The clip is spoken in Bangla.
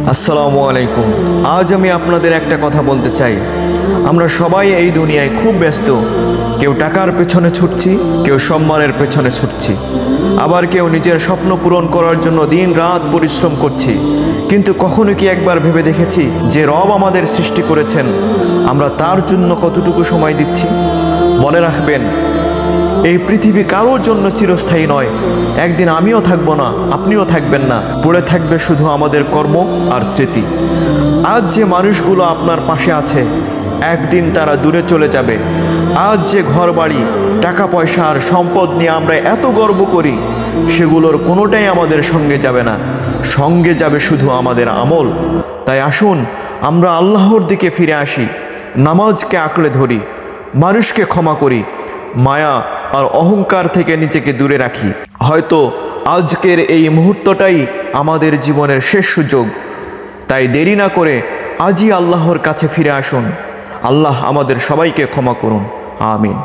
আসসালামু আলাইকুম। আজ আমি আপনাদের একটা কথা বলতে চাই। আমরা সবাই এই দুনিয়ায় খুব ব্যস্ত। কেউ টাকার পেছনে ছুটছি, কেউ সম্মানের পেছনে ছুটছি, আবার কেউ নিজের স্বপ্ন পূরণ করার জন্য দিন রাত পরিশ্রম করছি। কিন্তু কখনো কি একবার ভেবে দেখেছি যে রব আমাদের সৃষ্টি করেছেন, আমরা তার জন্য কতটুকু সময় দিচ্ছি? মনে রাখবেন, এই পৃথিবী কারোর জন্য চিরস্থায়ী নয়। একদিন আমিও থাকবো না, আপনিও থাকবেন না। পড়ে থাকবে শুধু আমাদের কর্ম আর স্মৃতি। আজ যে মানুষগুলো আপনার পাশে আছে, একদিন তারা দূরে চলে যাবে। আজ যে ঘর বাড়ি, টাকা পয়সা আর সম্পদ নিয়ে আমরা এত গর্ব করি, সেগুলোর কোনোটাই আমাদের সঙ্গে যাবে না। সঙ্গে যাবে শুধু আমাদের আমল। তাই আসুন আমরা আল্লাহর দিকে ফিরে আসি, নামাজকে আঁকড়ে ধরি, মানুষকে ক্ষমা করি, মায়া আর অহংকার থেকে নিজেকে দূরে রাখি। হয়তো আজকের এই মুহূর্তটাই আমাদের জীবনের শেষ সুযোগ। তাই দেরি না করে আজই আল্লাহর কাছে ফিরে আসুন। আল্লাহ আমাদের সবাইকে ক্ষমা করুন। আমিন।